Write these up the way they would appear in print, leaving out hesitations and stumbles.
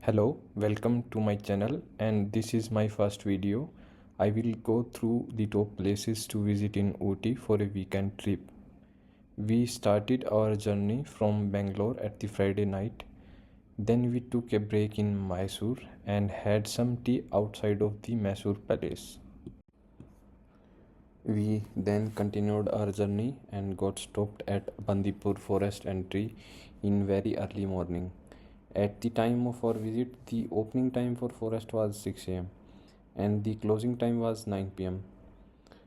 Hello, welcome to my channel, and this is my first video. I will go through the top places to visit in Ooty for a weekend trip. We started our journey from Bangalore at the Friday night. Then we took a break in Mysore and had some tea outside of the Mysore Palace. We then continued our journey and got stopped at Bandipur forest entry in very early morning. At the time of our visit, the opening time for forest was 6 am and the closing time was 9 pm.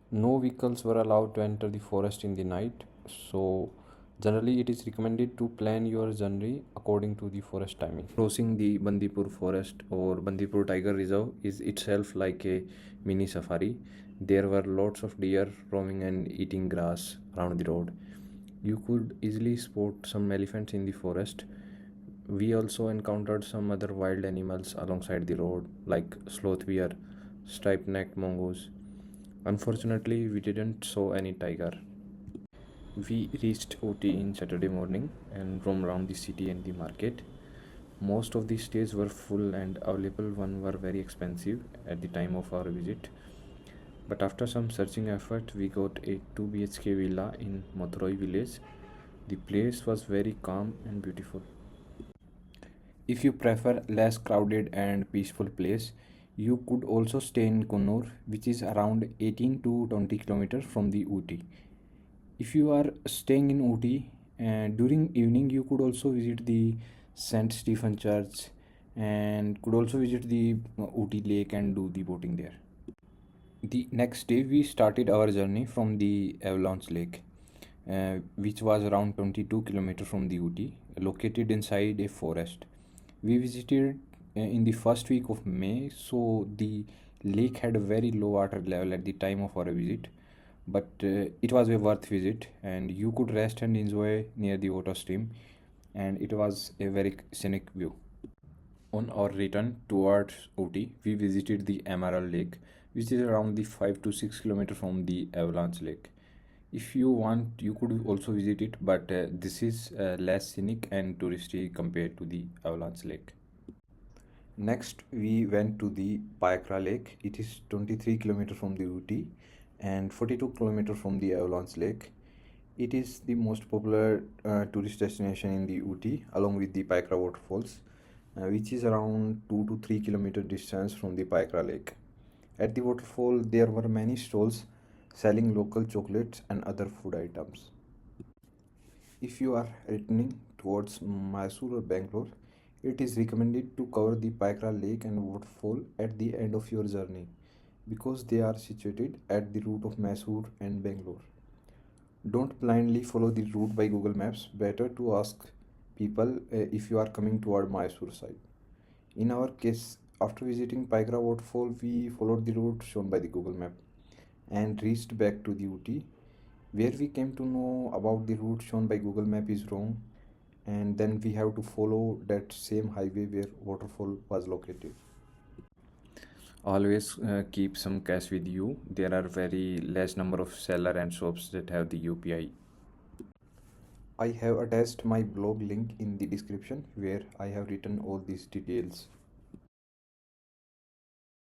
No vehicles were allowed to enter the forest in the night, so generally it is recommended to plan your journey according to the forest timing. Crossing the Bandipur forest or Bandipur Tiger Reserve is itself like a mini safari. There were lots of deer roaming and eating grass around the road. You could easily spot some elephants in the forest. We also encountered some other wild animals alongside the road, like sloth bear, striped necked mongoose. Unfortunately, we didn't saw any tiger. We reached Ooty in Saturday morning and roamed around the city and the market. Most of the stays were full and available one were very expensive at the time of our visit. But after some searching effort, we got a 2 BHK villa in Mathuroi village. The place was very calm and beautiful. If you prefer less crowded and peaceful place, you could also stay in Connur, which is around 18 to 20 kilometers from the Ooty. If you are staying in Ooty, during evening you could also visit the Saint Stephen Church and could also visit the Ooty Lake and do the boating there. The next day we started our journey from the Avalanche Lake, which was around 22 kilometers from the Ooty, located inside a forest. We visited in the first week of May, so the lake had a very low water level at the time of our visit, but it was a worth visit and you could rest and enjoy near the water stream, and it was a very scenic view. On our return towards Ooty, we visited the Emerald Lake, which is around the 5 to 6 kilometers from the Avalanche Lake. If you want, you could also visit it, but this is less scenic and touristy compared to the Avalanche Lake. Next, we went to the Pykara Lake. It is 23 kilometers from the Ooty and 42 kilometers from the Avalanche Lake. It is the most popular tourist destination in the Ooty, along with the Pykara Waterfalls, which is around 2 to 3 kilometer distance from the Pykara Lake. At the waterfall, there were many stalls selling local chocolates and other food items. If you are returning towards Mysore or Bangalore, it is recommended to cover the Pykara Lake and waterfall at the end of your journey because they are situated at the route of Mysore and Bangalore. Don't blindly follow the route by Google Maps. Better to ask people if you are coming toward Mysore side. In our case, after visiting Pykara Waterfall, we followed the route shown by the Google Map and reached back to the Ooty, where we came to know about the route shown by Google Map is wrong, and then we have to follow that same highway where waterfall was located. Always keep some cash with you. There are very less number of seller and shops that have the UPI. I have attached my blog link in the description where I have written all these details.